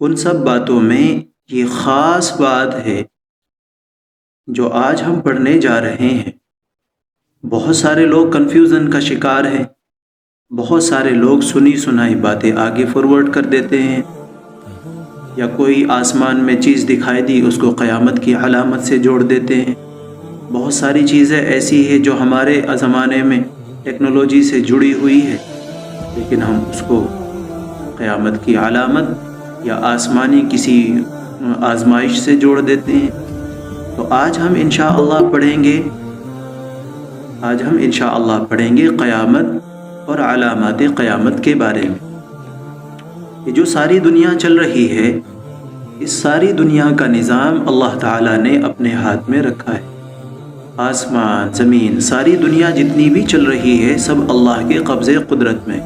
ان سب باتوں میں یہ خاص بات ہے جو آج ہم پڑھنے جا رہے ہیں۔ بہت سارے لوگ کنفیوژن کا شکار ہیں، بہت سارے لوگ سنی سنائی باتیں آگے فارورڈ کر دیتے ہیں، یا کوئی آسمان میں چیز دکھائی دی اس کو قیامت کی علامت سے جوڑ دیتے ہیں۔ بہت ساری چیزیں ایسی ہیں جو ہمارے زمانے میں ٹیکنالوجی سے جڑی ہوئی ہے، لیکن ہم اس کو قیامت کی علامت یا آسمانی کسی آزمائش سے جوڑ دیتے ہیں۔ تو آج ہم انشاءاللہ پڑھیں گے قیامت اور علامات قیامت کے بارے میں۔ یہ جو ساری دنیا چل رہی ہے، اس ساری دنیا کا نظام اللہ تعالیٰ نے اپنے ہاتھ میں رکھا ہے۔ آسمان، زمین، ساری دنیا جتنی بھی چل رہی ہے سب اللہ کے قبضے قدرت میں۔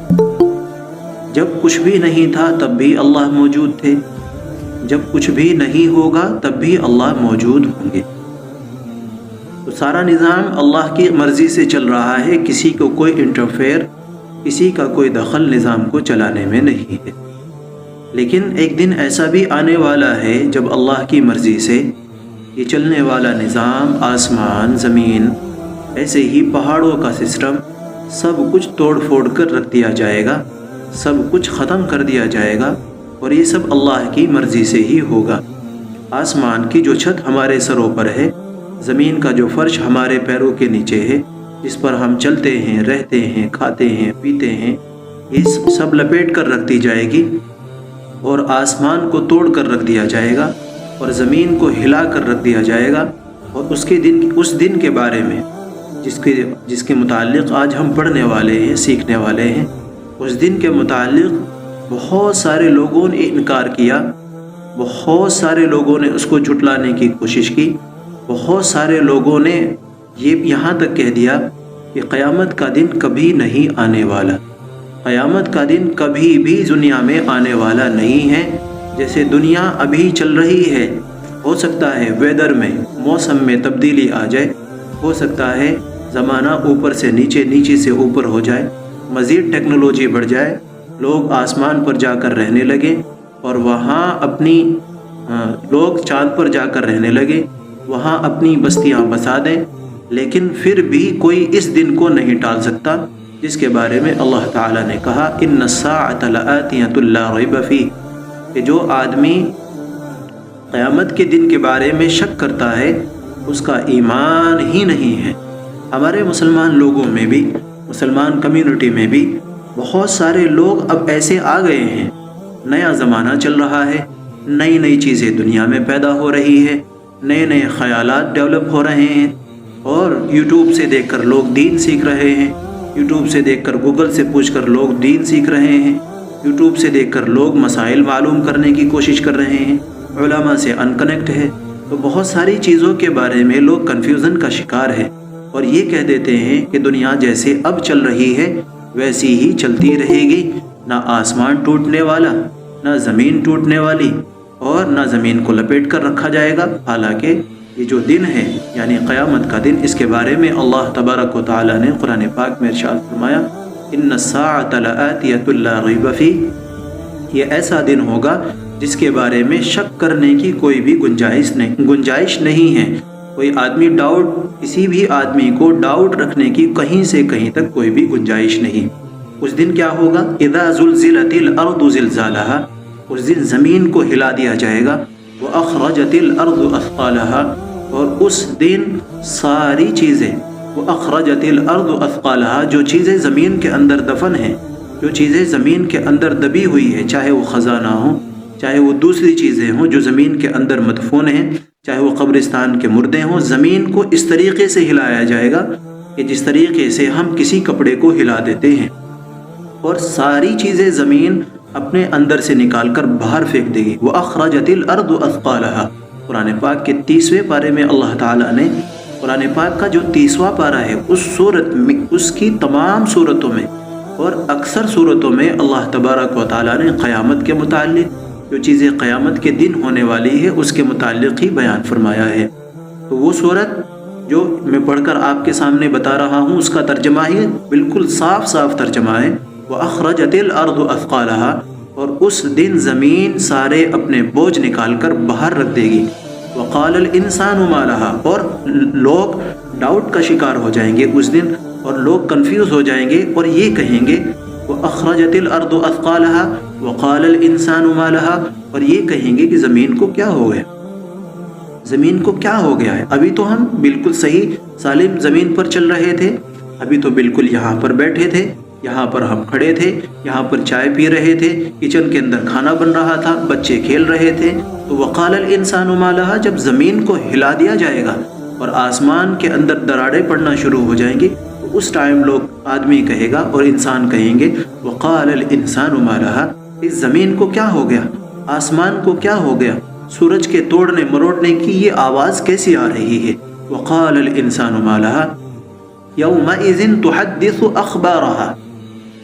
جب کچھ بھی نہیں تھا تب بھی اللہ موجود تھے، جب کچھ بھی نہیں ہوگا تب بھی اللہ موجود ہوں گے۔ تو سارا نظام اللہ کی مرضی سے چل رہا ہے، کسی کو کوئی انٹرفیئر، کسی کا کوئی دخل نظام کو چلانے میں نہیں ہے۔ لیکن ایک دن ایسا بھی آنے والا ہے جب اللہ کی مرضی سے یہ چلنے والا نظام، آسمان، زمین، ایسے ہی پہاڑوں کا سسٹم، سب کچھ توڑ پھوڑ کر رکھ دیا جائے گا، سب کچھ ختم کر دیا جائے گا، اور یہ سب اللہ کی مرضی سے ہی ہوگا۔ آسمان کی جو چھت ہمارے سروں پر ہے، زمین کا جو فرش ہمارے پیروں کے نیچے ہے، جس پر ہم چلتے ہیں، رہتے ہیں، کھاتے ہیں، پیتے ہیں، یہ سب لپیٹ کر رکھ دی جائے گی، اور آسمان کو توڑ کر رکھ دیا جائے گا، اور زمین کو ہلا کر رکھ دیا جائے گا۔ اور اس دن کے بارے میں جس کے متعلق آج ہم پڑھنے والے ہیں، سیکھنے والے ہیں، اس دن کے متعلق بہت سارے لوگوں نے انکار کیا، بہت سارے لوگوں نے اس کو جھٹلانے کی کوشش کی، بہت سارے لوگوں نے یہ یہاں تک کہہ دیا کہ قیامت کا دن کبھی نہیں آنے والا، قیامت کا دن کبھی بھی دنیا میں آنے والا نہیں ہے۔ جیسے دنیا ابھی چل رہی ہے، ہو سکتا ہے ویدر میں، موسم میں تبدیلی آ جائے، ہو سکتا ہے زمانہ اوپر سے نیچے، نیچے سے اوپر ہو جائے، مزید ٹیکنالوجی بڑھ جائے، لوگ آسمان پر جا کر رہنے لگے، اور وہاں لوگ چاند پر جا کر رہنے لگے، وہاں اپنی بستیاں بسا دیں، لیکن پھر بھی کوئی اس دن کو نہیں ٹال سکتا جس کے بارے میں اللہ تعالیٰ نے کہا ان الساعۃ لآتیۃ لا ریب فیہ، کہ جو آدمی قیامت کے دن کے بارے میں شک کرتا ہے اس کا ایمان ہی نہیں ہے۔ ہمارے مسلمان لوگوں میں بھی، مسلمان کمیونٹی میں بھی بہت سارے لوگ اب ایسے آ گئے ہیں، نیا زمانہ چل رہا ہے، نئی نئی چیزیں دنیا میں پیدا ہو رہی ہے، نئے نئے خیالات ڈیولپ ہو رہے ہیں، اور یوٹیوب سے دیکھ کر لوگ دین سیکھ رہے ہیں، یوٹیوب سے دیکھ کر، گوگل سے پوچھ کر لوگ دین سیکھ رہے ہیں، یوٹیوب سے دیکھ کر لوگ مسائل معلوم کرنے کی کوشش کر رہے ہیں، علماء سے انکنیکٹ ہے۔ تو بہت ساری چیزوں کے بارے میں لوگ کنفیوژن کا شکار ہے، اور یہ کہہ دیتے ہیں کہ دنیا جیسے اب چل رہی ہے ویسی ہی چلتی رہے گی، نہ آسمان ٹوٹنے والا، نہ زمین ٹوٹنے والی، اور نہ زمین کو لپیٹ کر رکھا جائے گا۔ حالانکہ یہ جو دن ہے یعنی قیامت کا دن، اس کے بارے میں اللہ تبارک و تعالیٰ نے قرآن پاک میں ارشاد فرمایا ان الساعۃ لآتیۃ لا ریب فیہ، یہ ایسا دن ہوگا جس کے بارے میں شک کرنے کی کوئی بھی گنجائش نہیں ہے۔ کوئی آدمی کسی بھی آدمی کو ڈاؤٹ رکھنے کی کہیں سے کہیں تک کوئی بھی گنجائش نہیں۔ اس دن کیا ہوگا؟ اذا زلزلت الارض زلزالہا، اس دن زمین کو ہلا دیا جائے گا، واخرجت الارض اثقالہا، اور اس دن ساری چیزیں، واخرجت الارض اثقالہا، جو چیزیں زمین کے اندر دفن ہیں، جو چیزیں زمین کے اندر دبی ہوئی ہے، چاہے وہ خزانہ ہوں، چاہے وہ دوسری چیزیں ہوں جو زمین کے اندر مدفون ہیں، چاہے وہ قبرستان کے مردے ہوں، زمین کو اس طریقے سے ہلایا جائے گا کہ جس طریقے سے ہم کسی کپڑے کو ہلا دیتے ہیں، اور ساری چیزیں زمین اپنے اندر سے نکال کر باہر پھینک دے گی۔ وَأَخْرَجَتِ الْأَرْضُ أَثْقَالَهَا، قرآن پاک کے 30ویں پارے میں اللہ تعالیٰ نے، قرآن پاک کا جو 30واں پارہ ہے، اس صورت میں، اس کی تمام صورتوں میں اور اکثر صورتوں میں اللہ تبارک و تعالیٰ نے قیامت کے متعلق، جو چیزیں قیامت کے دن ہونے والی ہے اس کے متعلق ہی بیان فرمایا ہے۔ تو وہ صورت جو میں پڑھ کر آپ کے سامنے بتا رہا ہوں، اس کا ترجمہ ہی بالکل صاف صاف ترجمہ ہے، وَأَخْرَجَتِ الْأَرْضُ أَثْقَالَهَا، اور اس دن زمین سارے اپنے بوجھ نکال کر باہر رکھ دے گی. وقال الانسان ما لها، اور لوگ ڈاؤٹ کا شکار ہو جائیں گے اس دن، اور لوگ کنفیوز ہو جائیں گے اور یہ کہیں گے وَأَخْرَجَتِ الْأَرْضُ أَثْقَالَهَا وَقَالَ الْإِنسَانُ مَا لَهَا، اور یہ کہیں گے کہ زمین کو کیا ہو گیا، زمین کو کیا ہو گیا ہے. ابھی تو ہم بالکل صحیح سالم زمین پر چل رہے تھے، ابھی تو بالکل یہاں پر بیٹھے تھے، یہاں پر ہم کھڑے تھے، یہاں پر چائے پی رہے تھے، کچن کے اندر کھانا بن رہا تھا، بچے کھیل رہے تھے. تو وقال الانسان ما لها، جب زمین کو ہلا دیا جائے گا اور آسمان کے اندر دراڑیں پڑنا شروع ہو جائیں گی، تو اس ٹائم لوگ آدمی کہے گا اور انسان کہیں گے وقال الانسان ما لها، اس زمین کو کیا ہو گیا، آسمان کو کیا ہو گیا، سورج کے توڑنے مروڑنے کی یہ آواز کیسی آ رہی ہے. وقال الانسان ما لها یومئذ تحدث اخبارها،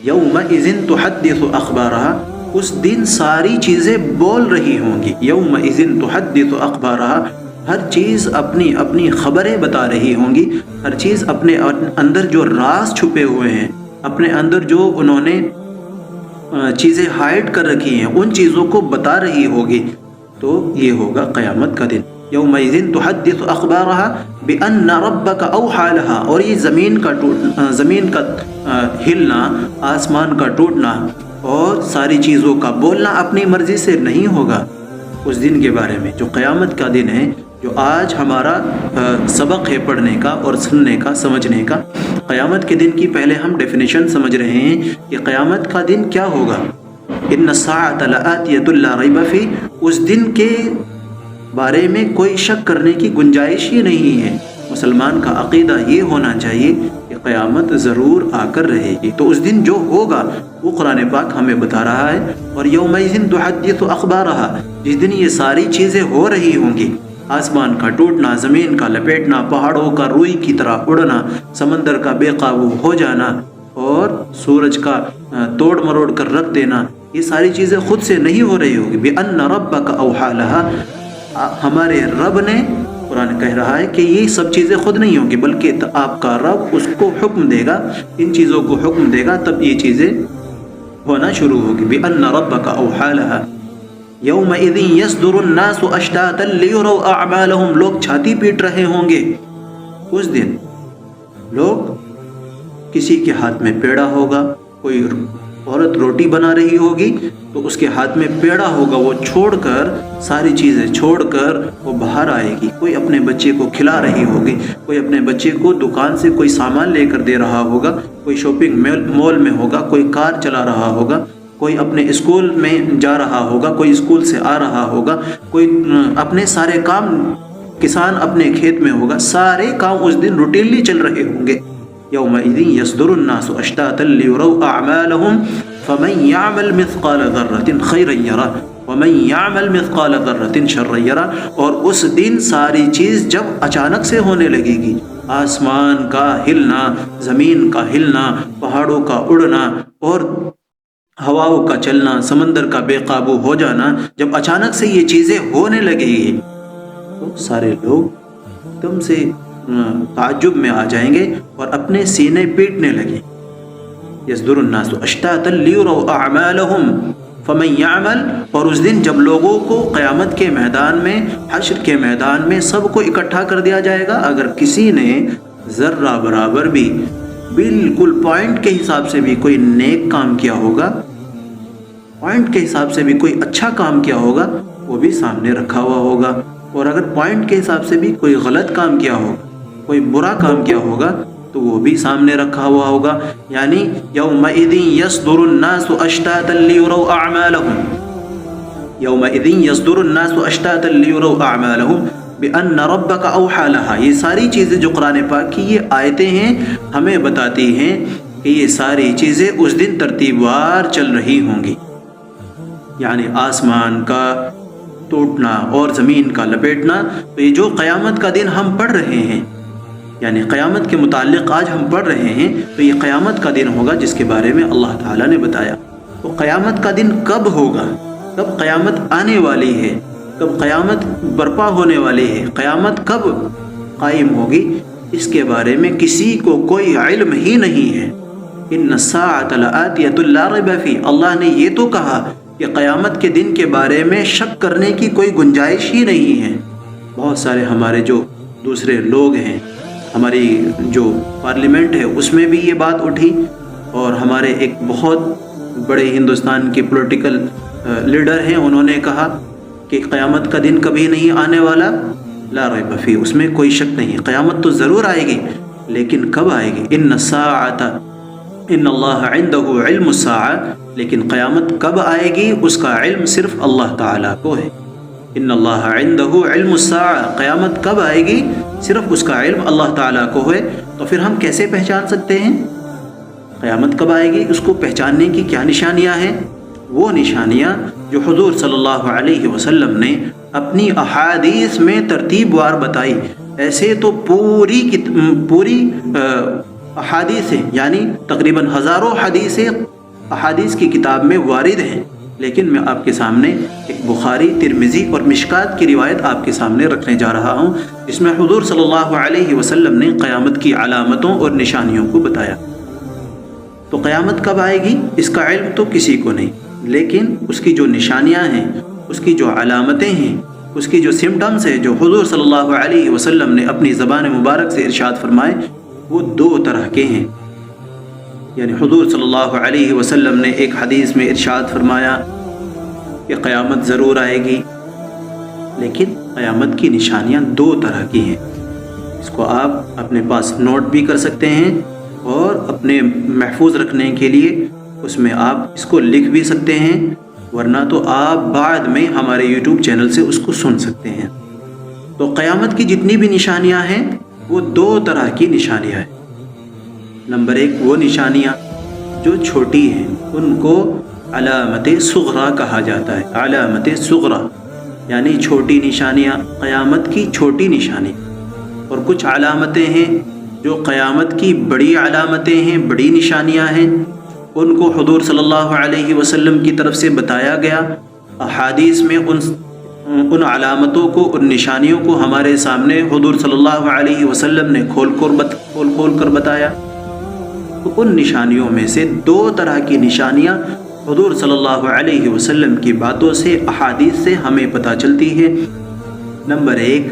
یومئذ تحدث اخبارها، اس دن ساری چیزیں بول رہی ہوں گی. یومئذ تحدث اخبارها، ہر چیز اپنی اپنی خبریں بتا رہی ہوں گی، ہر چیز اپنے اندر جو راز چھپے ہوئے ہیں، اپنے اندر جو انہوں نے چیزیں ہائڈ کر رکھی ہیں، ان چیزوں کو بتا رہی ہوگی. تو یہ ہوگا قیامت کا دن. یومئذ تحدث اخبارها بان ربک اوحی لها، اور یہ زمین کا ہلنا، آسمان کا ٹوٹنا اور ساری چیزوں کا بولنا اپنی مرضی سے نہیں ہوگا. اس دن کے بارے میں جو قیامت کا دن ہے، جو آج ہمارا سبق ہے پڑھنے کا اور سننے کا، سمجھنے کا، قیامت کے دن کی پہلے ہم ڈیفینیشن سمجھ رہے ہیں کہ قیامت کا دن کیا ہوگا. ان الساعۃ لآتیۃ لا ریب فیہ، اس دن کے بارے میں کوئی شک کرنے کی گنجائش ہی نہیں ہے. مسلمان کا عقیدہ یہ ہونا چاہیے کہ قیامت ضرور آ کر رہے گی. تو اس دن جو ہوگا وہ قرآن پاک ہمیں بتا رہا ہے. اور یومئذ تحدث اخبارها، جس دن یہ ساری چیزیں ہو رہی ہوں گی، آسمان کا ٹوٹنا، زمین کا لپیٹنا، پہاڑوں کا روئی کی طرح اڑنا، سمندر کا بے قابو ہو جانا اور سورج کا توڑ مروڑ کر رکھ دینا، یہ ساری چیزیں خود سے نہیں ہو رہی ہوگی. بِأَنَّ رَبَّكَ أَوْحَىٰ لَهَا، ہمارے رب نے، قرآن کہہ رہا ہے کہ یہ سب چیزیں خود نہیں ہوں گی، بلکہ آپ کا رب اس کو حکم دے گا، ان چیزوں کو حکم دے گا، تب یہ چیزیں ہونا شروع ہوگی. بِأَنَّ رَبَّكَ أَوْحَىٰ لَهَا یومئذ یصدر الناس اشتاتا لیروا اعمالهم، لوگ چھاتی پیٹ رہے ہوں گے اس دن. لوگ، کسی کے ہاتھ میں پیڑا ہوگا، کوئی عورت روٹی بنا رہی ہوگی تو اس کے ہاتھ میں پیڑا ہوگا، وہ چھوڑ کر، ساری چیزیں چھوڑ کر وہ باہر آئے گی. کوئی اپنے بچے کو کھلا رہی ہوگی، کوئی اپنے بچے کو دکان سے کوئی سامان لے کر دے رہا ہوگا، کوئی شاپنگ مال میں ہوگا، کوئی کار چلا رہا ہوگا، کوئی اپنے اسکول میں جا رہا ہوگا، کوئی اسکول سے آ رہا ہوگا، کوئی اپنے سارے کام، کسان اپنے کھیت میں ہوگا، سارے کام اس دن روٹینلی چل رہے ہوں گے. یومئذ یصدر الناس اشتاتا لیروا اعمالهم فمن يعمل مثقال ذرة خیرا یرہ ومن يعمل مثقال ذرة شرا یرہ. اور اس دن ساری چیز جب اچانک سے ہونے لگے گی، آسمان کا ہلنا، زمین کا ہلنا، پہاڑوں کا اڑنا اور ہواؤں کا چلنا، سمندر کا بے قابو ہو جانا، جب اچانک سے یہ چیزیں ہونے لگے گی تو سارے لوگ ایک دم سے تعجب میں آ جائیں گے اور اپنے سینے پیٹنے لگے. یصدر الناس اشتاتا لیروا اعمالهم فمن يعمل، اور اس دن جب لوگوں کو قیامت کے میدان میں، حشر کے میدان میں سب کو اکٹھا کر دیا جائے گا، اگر کسی نے ذرہ برابر بھی، بالکل پوائنٹ کے حساب سے بھی کوئی نیک کام کیا ہوگا، پوائنٹ کے حساب سے بھی کوئی اچھا کام کیا ہوگا، وہ بھی سامنے رکھا ہوا ہوگا. اور اگر پوائنٹ کے حساب سے بھی کوئی غلط کام کیا ہوگا، کوئی برا کام کیا ہوگا، تو وہ بھی سامنے رکھا ہوا ہوگا. یعنی یومئذ یصدر الناس اشتاتا لیروا اعمالهم، یومئذ یصدر الناس اشتاتا لیروا اعمالهم بان ربک اوحی لها. یہ ساری چیزیں جو قرآن پاک کی یہ آیتیں ہیں، ہمیں بتاتی ہیں کہ یہ ساری چیزیں اس دن ترتیب وار چل رہی ہوں گی. یعنی آسمان کا ٹوٹنا اور زمین کا لپیٹنا. تو یہ جو قیامت کا دن ہم پڑھ رہے ہیں، یعنی قیامت کے متعلق آج ہم پڑھ رہے ہیں، تو یہ قیامت کا دن ہوگا جس کے بارے میں اللہ تعالیٰ نے بتایا. تو قیامت کا دن کب ہوگا، کب قیامت آنے والی ہے، کب قیامت برپا ہونے والی ہے، قیامت کب قائم ہوگی، اس کے بارے میں کسی کو کوئی علم ہی نہیں ہے. ان الساعۃ لآتیۃ لا ریب فیہ، اللہ نے یہ تو کہا کہ قیامت کے دن کے بارے میں شک کرنے کی کوئی گنجائش ہی نہیں ہے۔ بہت سارے ہمارے جو دوسرے لوگ ہیں، ہماری جو پارلیمنٹ ہے اس میں بھی یہ بات اٹھی، اور ہمارے ایک بہت بڑے ہندوستان کے پولیٹیکل لیڈر ہیں، انہوں نے کہا کہ قیامت کا دن کبھی نہیں آنے والا، لا ریب فیہ، اس میں کوئی شک نہیں، قیامت تو ضرور آئے گی، لیکن کب آئے گی؟ ان الساعۃ ان اللہ عندہ علم الساعہ، لیکن قیامت کب آئے گی اس کا علم صرف اللہ تعالیٰ کو ہے۔ ان اللہ عندہ علم الساعہ، قیامت کب آئے گی صرف اس کا علم اللہ تعالیٰ کو ہے۔ تو پھر ہم کیسے پہچان سکتے ہیں قیامت کب آئے گی؟ اس کو پہچاننے کی کیا نشانیاں ہیں؟ وہ نشانیاں جو حضور صلی اللہ علیہ وسلم نے اپنی احادیث میں ترتیب وار بتائی۔ ایسے تو پوری احادیثیں، یعنی تقریباً ہزاروں احادیث کی کتاب میں وارد ہیں، لیکن میں آپ کے سامنے ایک بخاری، ترمذی اور مشکات کی روایت آپ کے سامنے رکھنے جا رہا ہوں، جس میں حضور صلی اللہ علیہ وسلم نے قیامت کی علامتوں اور نشانیوں کو بتایا۔ تو قیامت کب آئے گی اس کا علم تو کسی کو نہیں، لیکن اس کی جو نشانیاں ہیں، اس کی جو علامتیں ہیں، اس کی جو سمٹمز ہیں جو حضور صلی اللہ علیہ وسلم نے اپنی زبان مبارک سے ارشاد فرمائے، وہ دو طرح کے ہیں۔ یعنی حضور صلی اللہ علیہ وسلم نے ایک حدیث میں ارشاد فرمایا کہ قیامت ضرور آئے گی، لیکن قیامت کی نشانیاں دو طرح کی ہیں۔ اس کو آپ اپنے پاس نوٹ بھی کر سکتے ہیں، اور اپنے محفوظ رکھنے کے لیے اس میں آپ اس کو لکھ بھی سکتے ہیں، ورنہ تو آپ بعد میں ہمارے یوٹیوب چینل سے اس کو سن سکتے ہیں۔ تو قیامت کی جتنی بھی نشانیاں ہیں وہ دو طرح کی نشانیاں ہیں۔ نمبر ایک، وہ نشانیاں جو چھوٹی ہیں ان کو علامت صغریٰ کہا جاتا ہے۔ علامت صغریٰ یعنی چھوٹی نشانیاں، قیامت کی چھوٹی نشانی۔ اور کچھ علامتیں ہیں جو قیامت کی بڑی علامتیں ہیں، بڑی نشانیاں ہیں، ان کو حضور صلی اللہ علیہ وسلم کی طرف سے بتایا گیا۔ احادیث میں ان علامتوں کو، ان نشانیوں کو ہمارے سامنے حضور صلی اللہ علیہ وسلم نے کھول کھول کر بتایا۔ تو ان نشانیوں میں سے دو طرح کی نشانیاں حضور صلی اللہ علیہ وسلم کی باتوں سے، احادیث سے ہمیں پتہ چلتی ہے۔ نمبر ایک،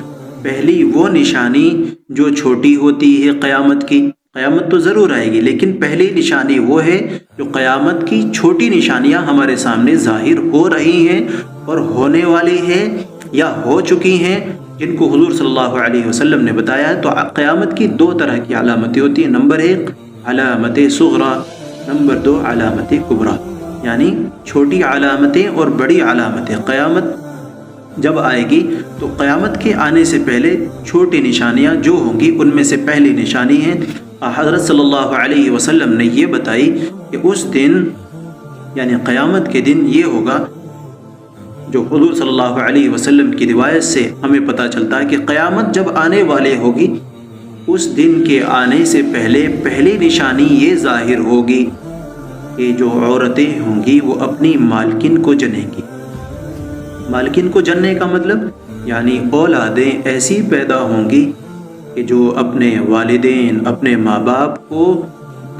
پہلی وہ نشانی جو چھوٹی ہوتی ہے قیامت کی، قیامت تو ضرور آئے گی، لیکن پہلی نشانی وہ ہے جو قیامت کی چھوٹی نشانیاں ہمارے سامنے ظاہر ہو رہی ہیں اور ہونے والی ہیں یا ہو چکی ہیں، جن کو حضور صلی اللہ علیہ وسلم نے بتایا۔ تو قیامت کی دو طرح کی علامتیں ہوتی ہیں، نمبر ایک علامت صغریٰ، نمبر دو علامت کبریٰ، یعنی چھوٹی علامتیں اور بڑی علامتیں۔ قیامت جب آئے گی تو قیامت کے آنے سے پہلے چھوٹی نشانیاں جو ہوں گی، ان میں سے پہلی نشانی ہے حضرت صلی اللہ علیہ وسلم نے یہ بتائی کہ اس دن یعنی قیامت کے دن یہ ہوگا، جو حضور صلی اللہ علیہ وسلم کی روایت سے ہمیں پتہ چلتا ہے کہ قیامت جب آنے والے ہوگی، اس دن کے آنے سے پہلے پہلی نشانی یہ ظاہر ہوگی کہ جو عورتیں ہوں گی وہ اپنی مالکن کو جنیں گی۔ مالکن کو جننے کا مطلب یعنی اولادیں ایسی پیدا ہوں گی کہ جو اپنے والدین، اپنے ماں باپ کو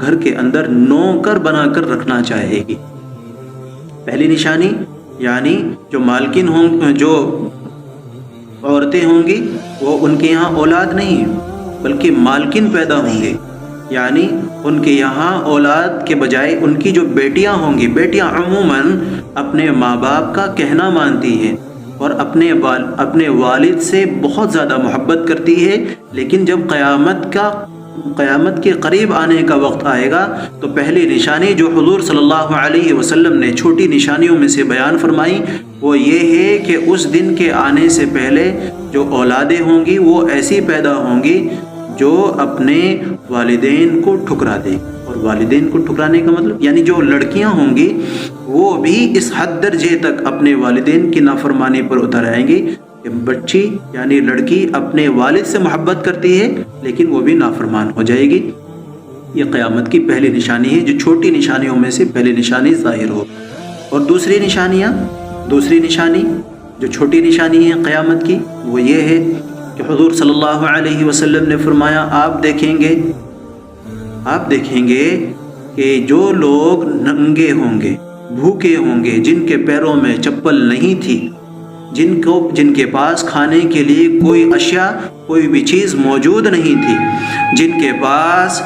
گھر کے اندر نوکر بنا کر رکھنا چاہے گی۔ پہلی نشانی یعنی جو مالکن ہوں، جو عورتیں ہوں گی وہ ان کے یہاں اولاد نہیں بلکہ مالکن پیدا ہوں گے، یعنی ان کے یہاں اولاد کے بجائے ان کی جو بیٹیاں ہوں گی، بیٹیاں عموماً اپنے ماں باپ کا کہنا مانتی ہیں اور اپنے والد سے بہت زیادہ محبت کرتی ہے، لیکن جب قیامت کے قریب آنے کا وقت آئے گا تو پہلی نشانی جو حضور صلی اللہ علیہ وسلم نے چھوٹی نشانیوں میں سے بیان فرمائی وہ یہ ہے کہ اس دن کے آنے سے پہلے جو اولادیں ہوں گی وہ ایسی پیدا ہوں گی جو اپنے والدین کو ٹھکرا دے۔ اور والدین کو ٹھکرانے کا مطلب یعنی جو لڑکیاں ہوں گی وہ بھی اس حد درجے تک اپنے والدین کی نافرمانی پر اتر آئیں گی کہ بچی یعنی لڑکی اپنے والد سے محبت کرتی ہے لیکن وہ بھی نافرمان ہو جائے گی۔ یہ قیامت کی پہلی نشانی ہے، جو چھوٹی نشانیوں میں سے پہلی نشانی ظاہر ہو۔ اور دوسری نشانی جو چھوٹی نشانی ہے قیامت کی وہ یہ ہے کہ حضور صلی اللہ علیہ وسلم نے فرمایا آپ دیکھیں گے کہ جو لوگ ننگے ہوں گے، بھوکے ہوں گے، جن کے پیروں میں چپل نہیں تھی، جن کے پاس کھانے کے لیے کوئی اشیاء، کوئی بھی چیز موجود نہیں تھی، جن کے پاس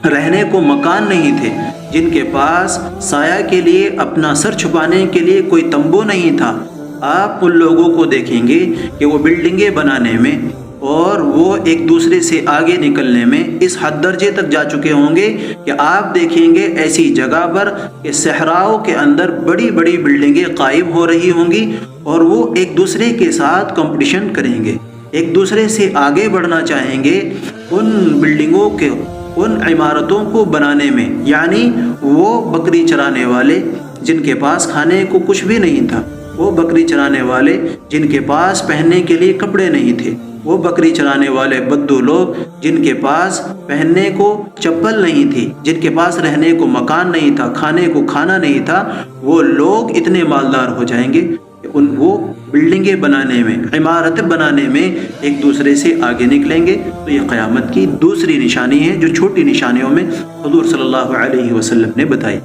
رہنے کو مکان نہیں تھے، جن کے پاس سایہ کے لیے، اپنا سر چھپانے کے لیے کوئی تمبو نہیں تھا، آپ ان لوگوں کو دیکھیں گے کہ وہ بلڈنگیں بنانے میں اور وہ ایک دوسرے سے آگے نکلنے میں اس حد درجے تک جا چکے ہوں گے کہ آپ دیکھیں گے ایسی جگہ پر کہ صحراؤں کے اندر بڑی بڑی بلڈنگیں قائم ہو رہی ہوں گی اور وہ ایک دوسرے کے ساتھ کمپٹیشن کریں گے، ایک دوسرے سے آگے بڑھنا چاہیں گے ان بلڈنگوں کے، ان عمارتوں کو بنانے میں۔ یعنی وہ بکری چرانے والے جن کے پاس کھانے کو کچھ بھی نہیں تھا، وہ بکری چرانے والے جن کے پاس پہننے کے لیے کپڑے نہیں تھے، وہ بکری چرانے والے بدو لوگ جن کے پاس پہننے کو چپل نہیں تھی، جن کے پاس رہنے کو مکان نہیں تھا، کھانے کو کھانا نہیں تھا، وہ لوگ اتنے مالدار ہو جائیں گے کہ وہ بلڈنگیں بنانے میں، عمارتیں بنانے میں ایک دوسرے سے آگے نکلیں گے۔ تو یہ قیامت کی دوسری نشانی ہے جو چھوٹی نشانیوں میں حضور صلی اللہ علیہ وسلم نے بتائی۔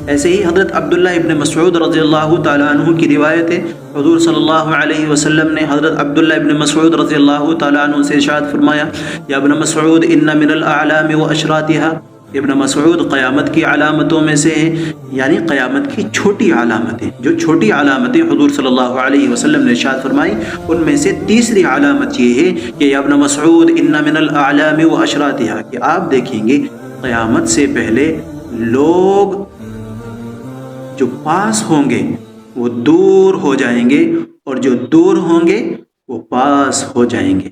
ایسے ہی حضرت عبداللہ ابن مسعود رضی اللہ تعالیٰ عنہ کی روایت ہے، حضور صلی اللہ علیہ وسلم نے حضرت عبداللہ ابن مسعود رضی اللہ تعالیٰ عنہ سے ارشاد فرمایا، یا ابن مسعود ان من الاعلام واشراطها، ابن مسعود قیامت کی علامتوں میں سے ہے، یعنی قیامت کی چھوٹی علامتیں، جو چھوٹی علامتیں حضور صلی اللہ علیہ وسلم نے ارشاد فرمائی، ان میں سے تیسری علامت یہ ہے کہ یا ابن مسعود ان من الاعلام واشراطها، کہ آپ دیکھیں گے قیامت سے پہلے لوگ جو پاس ہوں گے وہ دور ہو جائیں گے اور جو دور ہوں گے وہ پاس ہو جائیں گے،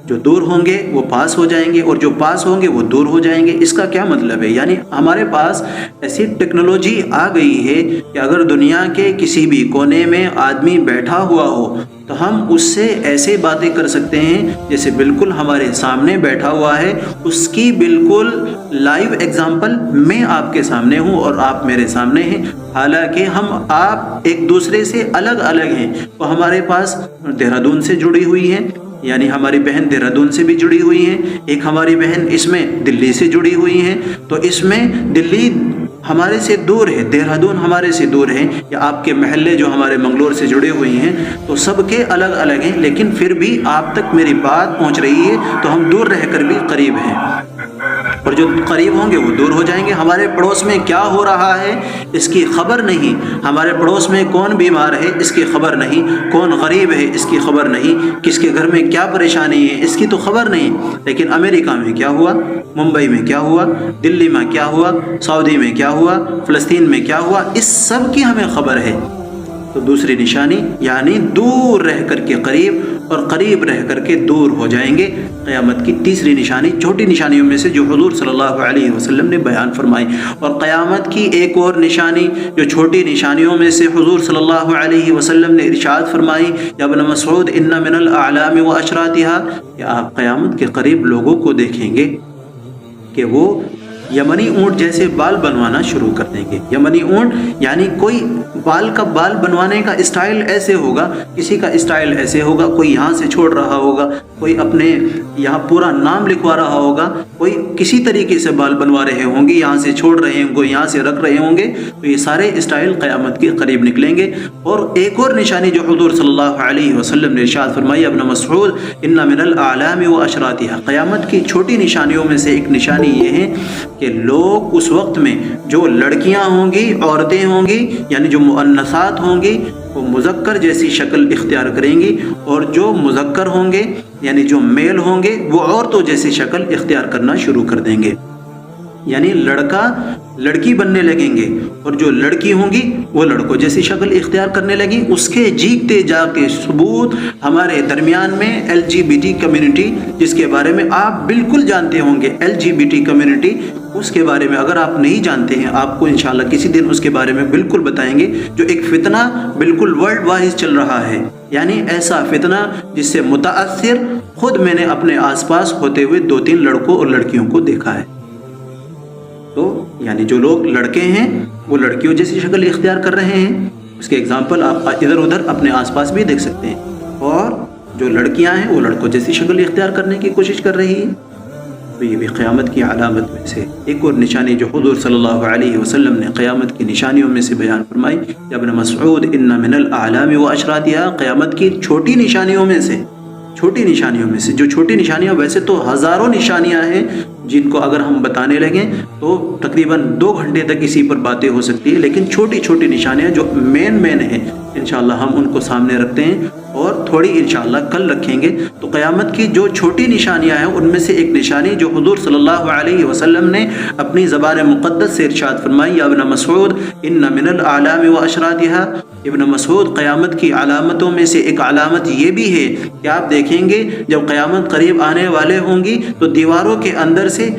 جو دور ہوں گے وہ پاس ہو جائیں گے اور جو پاس ہوں گے وہ دور ہو جائیں گے۔ اس کا کیا مطلب ہے؟ یعنی ہمارے پاس ایسی ٹیکنالوجی آ گئی ہے کہ اگر دنیا کے کسی بھی کونے میں آدمی بیٹھا ہوا ہو تو ہم اس سے ایسے باتیں کر سکتے ہیں جیسے بالکل ہمارے سامنے بیٹھا ہوا ہے، اس کی بالکل لائیو ایگزامپل میں آپ کے سامنے ہوں اور آپ میرے سامنے ہیں، حالانکہ ہم آپ ایک دوسرے سے الگ الگ ہیں۔ وہ ہمارے پاس دہرادون سے جڑی ہوئی ہیں، یعنی ہماری بہن دہرادون سے بھی جڑی ہوئی ہیں، ایک ہماری بہن اس میں دلی سے جڑی ہوئی ہیں، تو اس میں دلی ہمارے سے دور ہے، دہرادون ہمارے سے دور ہے، یا آپ کے محلے جو ہمارے منگلور سے جڑے ہوئے ہیں، تو سب کے الگ الگ ہیں، لیکن پھر بھی آپ تک میری بات پہنچ رہی ہے تو ہم دور رہ کر بھی قریب ہیں، اور جو قریب ہوں گے وہ دور ہو جائیں گے۔ ہمارے پڑوس میں کیا ہو رہا ہے اس کی خبر نہیں، ہمارے پڑوس میں کون بیمار ہے اس کی خبر نہیں، کون غریب ہے اس کی خبر نہیں، کس کے گھر میں کیا پریشانی ہے اس کی تو خبر نہیں، لیکن امریکہ میں کیا ہوا، ممبئی میں کیا ہوا، دلی میں کیا ہوا، سعودی میں کیا ہوا، فلسطین میں کیا ہوا، اس سب کی ہمیں خبر ہے۔ تو دوسری نشانی یعنی دور رہ کر کے قریب اور قریب رہ کر کے دور ہو جائیں گے، قیامت کی تیسری نشانی چھوٹی نشانیوں میں سے جو حضور صلی اللہ علیہ وسلم نے بیان فرمائی۔ اور قیامت کی ایک اور نشانی جو چھوٹی نشانیوں میں سے حضور صلی اللہ علیہ وسلم نے ارشاد فرمائی، یا ابن مسعود ان من الاعلام واشراطها، کہ آپ قیامت کے قریب لوگوں کو دیکھیں گے کہ وہ یمنی اونٹ جیسے بال بنوانا شروع کر دیں گے۔ یمنی اونٹ یعنی کوئی بال بنوانے کا اسٹائل ایسے ہوگا، کسی کا اسٹائل ایسے ہوگا، کوئی یہاں سے چھوڑ رہا ہوگا، کوئی اپنے یہاں پورا نام لکھوا رہا ہوگا، کوئی کسی طریقے سے بال بنوا رہے ہوں گے، یہاں سے چھوڑ رہے ہوں گے، یہاں سے رکھ رہے ہوں گے، تو یہ سارے اسٹائل قیامت کے قریب نکلیں گے۔ اور ایک اور نشانی جو حضور صلی اللہ علیہ وسلم نے ارشاد فرمائی، ابن مسعود ان من الاعلام واشراطها، قیامت کی چھوٹی نشانیوں میں سے ایک نشانی یہ ہے کہ لوگ اس وقت میں جو لڑکیاں ہوں گی، عورتیں ہوں گی، یعنی جو مؤنثات ہوں گی وہ مذکر جیسی شکل اختیار کریں گی، اور جو مذکر ہوں گے یعنی جو میل ہوں گے وہ عورتوں جیسی شکل اختیار کرنا شروع کر دیں گے، یعنی لڑکا لڑکی بننے لگیں گے، اور جو لڑکی ہوں گی وہ لڑکوں جیسی شکل اختیار کرنے لگیں۔ اس کے جیتے جاگتے ثبوت ہمارے درمیان میں LGBT کمیونٹی، جس کے بارے میں آپ بالکل جانتے ہوں گے، LGBT کمیونٹی، اس کے بارے میں اگر آپ نہیں جانتے ہیں آپ کو انشاءاللہ کسی دن اس کے بارے میں بالکل بتائیں گے، جو ایک فتنہ بالکل ورلڈ وائز چل رہا ہے، یعنی ایسا فتنہ جس سے متاثر خود میں نے اپنے آس پاس ہوتے ہوئے 2-3 لڑکوں اور لڑکیوں کو دیکھا ہے۔ تو یعنی جو لوگ لڑکے ہیں وہ لڑکیوں جیسی شکل اختیار کر رہے ہیں، اس کے اگزامپل آپ ادھر ادھر اپنے آس پاس بھی دیکھ سکتے ہیں، اور جو لڑکیاں ہیں وہ لڑکوں جیسی شکل اختیار کرنے کی کوشش کر رہی ہیں۔ تو یہ بھی قیامت کی علامت میں سے ایک اور نشانی جو حضور صلی اللہ علیہ وسلم نے قیامت کی نشانیوں میں سے بیان فرمائی، یا ابن مسعود ان من الاعلام و اشراطها، قیامت کی چھوٹی نشانیوں میں سے، چھوٹی نشانیوں میں سے، جو چھوٹی نشانیاں ویسے تو ہزاروں نشانیاں ہیں جن کو اگر ہم بتانے لگیں تو تقریباً 2 گھنٹے تک اسی پر باتیں ہو سکتی ہیں، لیکن چھوٹی چھوٹی نشانیاں جو مین ہیں انشاءاللہ ہم ان کو سامنے رکھتے ہیں اور تھوڑی انشاءاللہ کل رکھیں گے۔ تو قیامت کی جو چھوٹی نشانیاں ہیں ان میں سے ایک نشانی جو حضور صلی اللہ علیہ وسلم نے اپنی زبان مقدس سے ارشاد فرمائی، یا ابن مسعود ان من الاعلام و اشراطها، ابن مسعود قیامت کی علامتوں میں سے ایک علامت یہ بھی ہے کہ آپ دیکھیں گے جب قیامت قریب آنے والے ہوں گی تو دیواروں کے اندر سے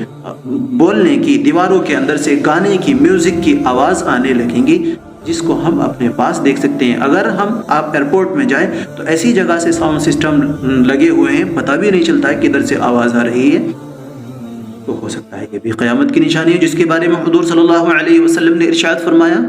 بولنے کی، دیواروں کے اندر سے گانے کی، میوزک کی آواز آنے لگیں گی، جس کو ہم اپنے پاس دیکھ سکتے ہیں۔ اگر آپ ایئرپورٹ میں جائیں تو ایسی جگہ سے ساؤنڈ سسٹم لگے ہوئے ہیں، پتہ بھی نہیں چلتا ہے کدھر سے آواز آ رہی ہے، تو ہو سکتا ہے یہ بھی قیامت کی نشانی ہے جس کے بارے میں حضور صلی اللہ علیہ وسلم نے ارشاد فرمایا۔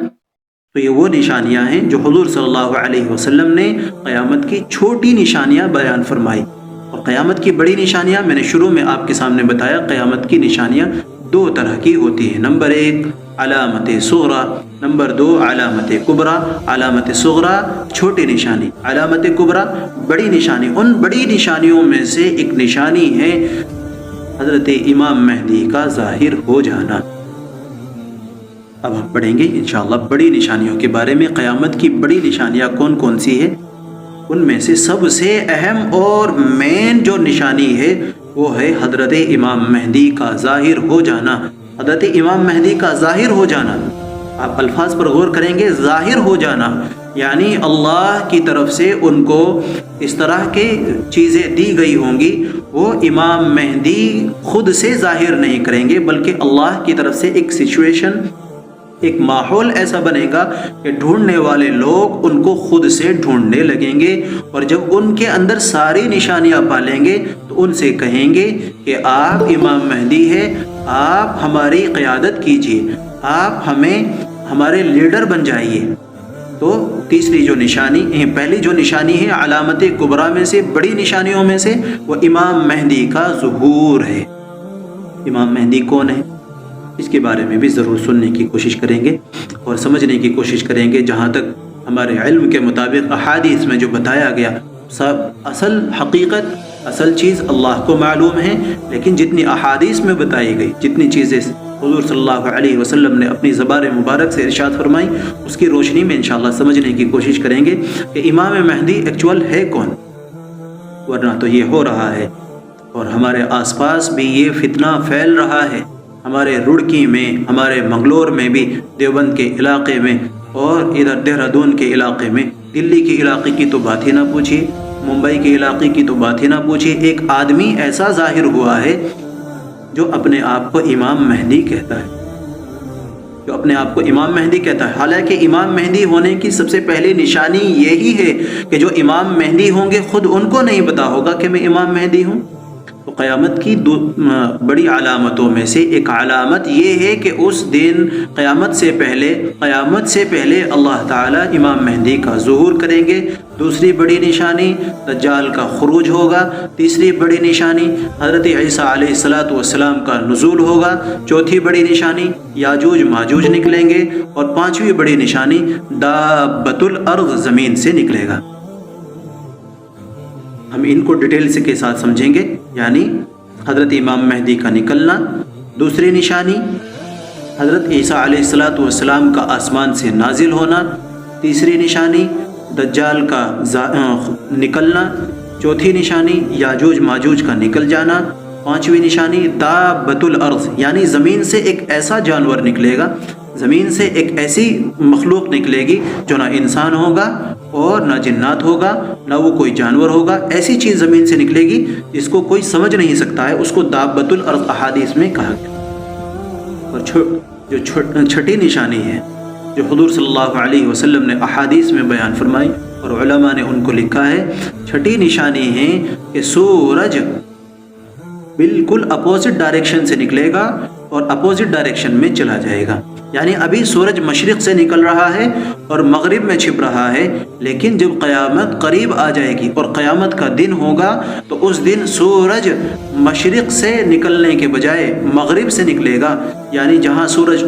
تو یہ وہ نشانیاں ہیں جو حضور صلی اللہ علیہ وسلم نے قیامت کی چھوٹی نشانیاں بیان فرمائی۔ اور قیامت کی بڑی نشانیاں میں نے شروع میں آپ کے سامنے بتایا، قیامت کی نشانیاں 2 طرح کی ہوتی ہیں، نمبر 1 علامت صغریٰ، نمبر 2 علامت کبریٰ۔ علامت صغریٰ چھوٹی نشانی، علامت کبریٰ بڑی نشانی۔ ان بڑی نشانیوں میں سے ایک نشانی ہے حضرت امام مہدی کا ظاہر ہو جانا۔ اب ہم پڑھیں گے انشاءاللہ بڑی نشانیوں کے بارے میں۔ قیامت کی بڑی نشانیاں کون کون سی ہیں؟ ان میں سے سب سے اہم اور مین جو نشانی ہے وہ ہے حضرت امام مہدی کا ظاہر ہو جانا۔ حضرت امام مہدی کا ظاہر ہو جانا، آپ الفاظ پر غور کریں گے، ظاہر ہو جانا یعنی اللہ کی طرف سے ان کو اس طرح کے چیزیں دی گئی ہوں گی، وہ امام مہدی خود سے ظاہر نہیں کریں گے بلکہ اللہ کی طرف سے ایک سچویشن، ایک ماحول ایسا بنے گا کہ ڈھونڈنے والے لوگ ان کو خود سے ڈھونڈنے لگیں گے، اور جب ان کے اندر ساری نشانیاں پالیں گے تو ان سے کہیں گے کہ آپ امام مہدی ہیں، آپ ہماری قیادت کیجیے، آپ ہمارے لیڈر بن جائیے۔ تو تیسری جو نشانی، پہلی جو نشانی ہے علامت کبریٰ میں سے، بڑی نشانیوں میں سے، وہ امام مہدی کا ظہور ہے۔ امام مہدی کون ہے؟ اس کے بارے میں بھی ضرور سننے کی کوشش کریں گے اور سمجھنے کی کوشش کریں گے۔ جہاں تک ہمارے علم کے مطابق احادیث میں جو بتایا گیا، سب اصل حقیقت، اصل چیز اللہ کو معلوم ہے، لیکن جتنی احادیث میں بتائی گئی، جتنی چیزیں حضور صلی اللہ علیہ وسلم نے اپنی زبان مبارک سے ارشاد فرمائی، اس کی روشنی میں انشاءاللہ سمجھنے کی کوشش کریں گے کہ امام مہدی ایکچول ہے کون، ورنہ تو یہ ہو رہا ہے اور ہمارے آس پاس بھی یہ فتنہ پھیل رہا ہے، ہمارے رڑکی میں، ہمارے منگلور میں بھی، دیوبند کے علاقے میں، اور ادھر دہرادون کے علاقے میں، دلی کے علاقے کی تو بات ہی نہ پوچھیے، ممبئی کے علاقے کی تو بات ہی نہ پوچھیے۔ ایک آدمی ایسا ظاہر ہوا ہے جو اپنے آپ کو امام مہدی کہتا ہے، جو اپنے آپ کو امام مہدی کہتا ہے، حالانکہ امام مہدی ہونے کی سب سے پہلی نشانی یہی ہے کہ جو امام مہدی ہوں گے خود ان کو نہیں پتا ہوگا کہ میں امام مہدی ہوں۔ تو قیامت کی 2 بڑی علامتوں میں سے ایک علامت یہ ہے کہ اس دن قیامت سے پہلے اللہ تعالیٰ امام مہدی کا ظہور کریں گے۔ دوسری بڑی نشانی دجال کا خروج ہوگا۔ تیسری بڑی نشانی حضرت عیسیٰ علیہ السلام کا نزول ہوگا۔ چوتھی بڑی نشانی یاجوج ماجوج نکلیں گے، اور 5ویں بڑی نشانی دابۃ الارض، زمین سے نکلے گا۔ ہم ان کو ڈیٹیل کے ساتھ سمجھیں گے، یعنی حضرت امام مہدی کا نکلنا، دوسری نشانی حضرت عیسیٰ علیہ السلام کا آسمان سے نازل ہونا، تیسری نشانی دجال کا نکلنا، چوتھی نشانی یاجوج ماجوج کا نکل جانا، 5ویں نشانی دابۃ الارض، یعنی زمین سے ایک ایسا جانور نکلے گا، زمین سے ایک ایسی مخلوق نکلے گی جو نہ انسان ہوگا اور نہ جنات ہوگا، نہ وہ کوئی جانور ہوگا، ایسی چیز زمین سے نکلے گی جس کو کوئی سمجھ نہیں سکتا ہے، اس کو دابۃ الارض احادیث میں کہا گیا۔ اور جو چھٹی نشانی ہے جو حضور صلی اللہ علیہ وسلم نے احادیث میں بیان فرمائی اور علماء نے ان کو لکھا ہے، چھٹی نشانی ہے کہ سورج بالکل اپوزٹ ڈائریکشن سے نکلے گا اور اپوزٹ ڈائریکشن میں چلا جائے گا. یعنی ابھی سورج مشرق سے نکل رہا ہے اور مغرب میں چھپ رہا ہے، لیکن جب قیامت قریب آ جائے گی اور قیامت کا دن ہوگا تو اس دن سورج مشرق سے نکلنے کے بجائے مغرب سے نکلے گا. یعنی جہاں سورج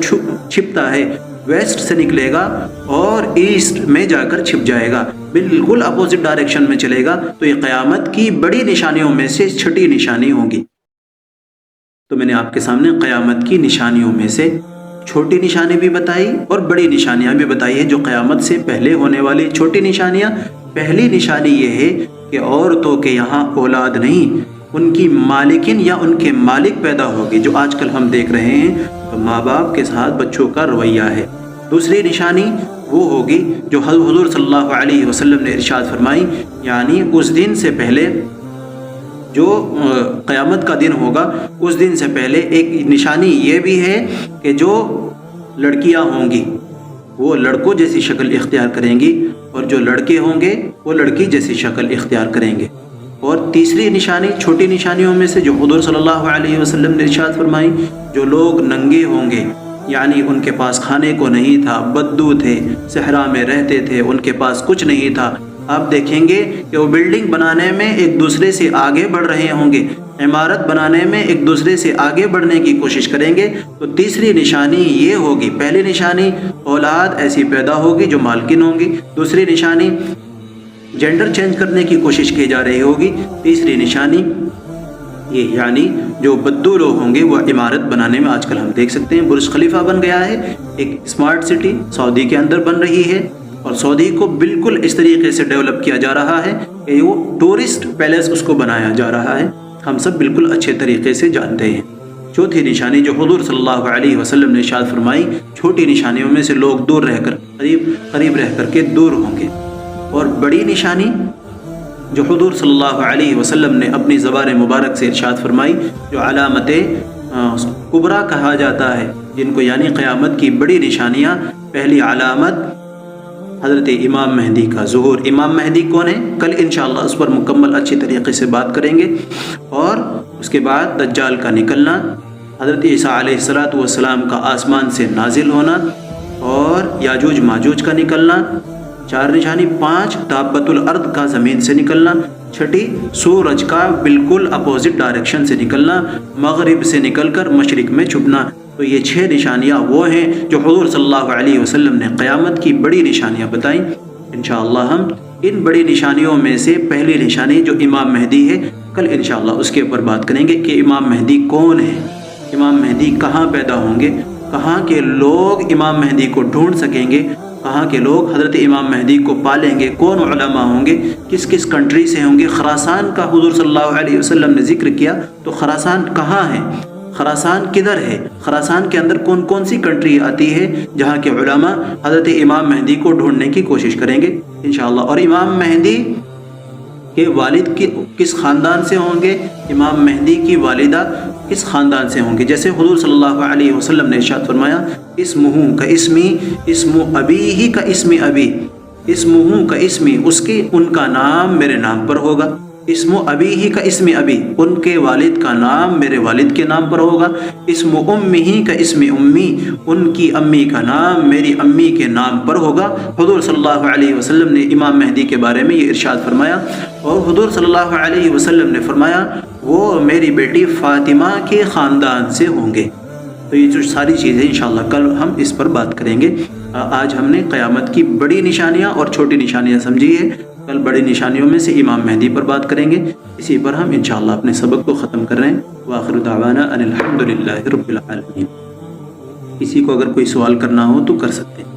چھپتا ہے ویسٹ سے نکلے گا اور ایسٹ میں جا کر چھپ جائے گا، بالکل اپوزٹ ڈائریکشن میں چلے گا. تو یہ قیامت کی بڑی نشانیوں میں سے چھٹی نشانی ہوگی. تو میں نے آپ کے سامنے قیامت کی نشانیوں میں سے چھوٹی نشانی بھی بتائی اور بڑی نشانیاں بھی بتائی ہے جو قیامت سے پہلے ہونے والی چھوٹی نشانیاں. پہلی نشانی یہ ہے کہ عورتوں کے یہاں اولاد نہیں، ان کی مالکن یا ان کے مالک پیدا ہوگی، جو آج کل ہم دیکھ رہے ہیں تو ماں باپ کے ساتھ بچوں کا رویہ ہے. دوسری نشانی وہ ہوگی جو حضور صلی اللہ علیہ وسلم نے ارشاد فرمائی، یعنی اس دن سے پہلے جو قیامت کا دن ہوگا اس دن سے پہلے ایک نشانی یہ بھی ہے کہ جو لڑکیاں ہوں گی وہ لڑکوں جیسی شکل اختیار کریں گی اور جو لڑکے ہوں گے وہ لڑکی جیسی شکل اختیار کریں گے. اور تیسری نشانی چھوٹی نشانیوں میں سے جو حضور صلی اللہ علیہ وسلم نے ارشاد فرمائی، جو لوگ ننگے ہوں گے، یعنی ان کے پاس کھانے کو نہیں تھا، بدو تھے، صحرا میں رہتے تھے، ان کے پاس کچھ نہیں تھا. آپ دیکھیں گے کہ وہ بلڈنگ بنانے میں ایک دوسرے سے آگے بڑھ رہے ہوں گے، عمارت بنانے میں ایک دوسرے سے آگے بڑھنے کی کوشش کریں گے. تو تیسری نشانی یہ ہوگی، پہلی نشانی اولاد ایسی پیدا ہوگی جو مالکن ہوں گی، دوسری نشانی جینڈر چینج کرنے کی کوشش کی جا رہی ہوگی، تیسری نشانی یہ یعنی جو بدو لوگ ہوں گے وہ عمارت بنانے میں آج کل ہم دیکھ سکتے ہیں برج خلیفہ بن گیا ہے، ایک اسمارٹ سٹی سعودی کے اندر بن رہی ہے اور سعودی کو بالکل اس طریقے سے ڈیولپ کیا جا رہا ہے کہ وہ ٹورسٹ پیلیس اس کو بنایا جا رہا ہے، ہم سب بالکل اچھے طریقے سے جانتے ہیں. چوتھی نشانی جو حضور صلی اللہ علیہ وسلم نے ارشاد فرمائی، چھوٹی نشانیوں میں سے لوگ دور رہ کر قریب رہ کر کے دور ہوں گے. اور بڑی نشانی جو حضور صلی اللہ علیہ وسلم نے اپنی زبان مبارک سے ارشاد فرمائی، جو علامت کبریٰ کہا جاتا ہے، جن کو یعنی قیامت کی بڑی نشانیاں. پہلی علامت حضرت امام مہدی کا ظہور. امام مہدی کون ہے؟ کل انشاءاللہ اس پر مکمل اچھی طریقے سے بات کریں گے. اور اس کے بعد دجال کا نکلنا، حضرت عیسیٰ علیہ السلام کا آسمان سے نازل ہونا اور یاجوج ماجوج کا نکلنا. 4 نشانی. 5 دابۃ الارض کا زمین سے نکلنا. 6 سورج کا بالکل اپوزٹ ڈائریکشن سے نکلنا، مغرب سے نکل کر مشرق میں چھپنا. تو یہ 6 نشانیاں وہ ہیں جو حضور صلی اللہ علیہ وسلم نے قیامت کی بڑی نشانیاں بتائیں. انشاءاللہ ہم ان بڑی نشانیوں میں سے پہلی نشانی جو امام مہدی ہے کل انشاءاللہ اس کے اوپر بات کریں گے کہ امام مہدی کون ہے، امام مہدی کہاں پیدا ہوں گے، کہاں کے لوگ امام مہدی کو ڈھونڈ سکیں گے، کہاں کے لوگ حضرت امام مہدی کو پالیں گے، کون علماء ہوں گے، کس کس کنٹری سے ہوں گے. خراسان کا حضور صلی اللہ علیہ وسلم نے ذکر کیا، تو خراسان کہاں ہے، خراسان کدھر ہے، خراسان کے اندر کون کون سی کنٹری آتی ہے جہاں کے علماء حضرت امام مہدی کو ڈھونڈنے کی کوشش کریں گے انشاءاللہ. اور امام مہدی کے والد کس خاندان سے ہوں گے، امام مہدی کی والدہ کس خاندان سے ہوں گے. جیسے حضور صلی اللہ علیہ وسلم نے ارشاد فرمایا، اسمہ کا اسمی، اسم ابیہ کا اسم ابی، اسمہ کا اسمی، اس کے ان کا نام میرے نام پر ہوگا. اسم ابیہ کا اسم ابی، ان کے والد کا نام میرے والد کے نام پر ہوگا. اسم امہ کا اسم امی، ان کی امی کا نام میری امی کے نام پر ہوگا. حضور صلی اللہ علیہ وسلم نے امام مہدی کے بارے میں یہ ارشاد فرمایا. اور حضور صلی اللہ علیہ وسلم نے فرمایا وہ میری بیٹی فاطمہ کے خاندان سے ہوں گے. تو یہ جو ساری چیزیں انشاءاللہ کل ہم اس پر بات کریں گے. آج ہم نے قیامت کی بڑی نشانیاں اور چھوٹی نشانیاں سمجھی ہے، کل بڑی نشانیوں میں سے امام مہدی پر بات کریں گے. اسی پر ہم انشاءاللہ اپنے سبق کو ختم کر رہے ہیں. وآخر دعوانا ان الحمدللہ رب العالمین. کسی کو اگر کوئی سوال کرنا ہو تو کر سکتے ہیں.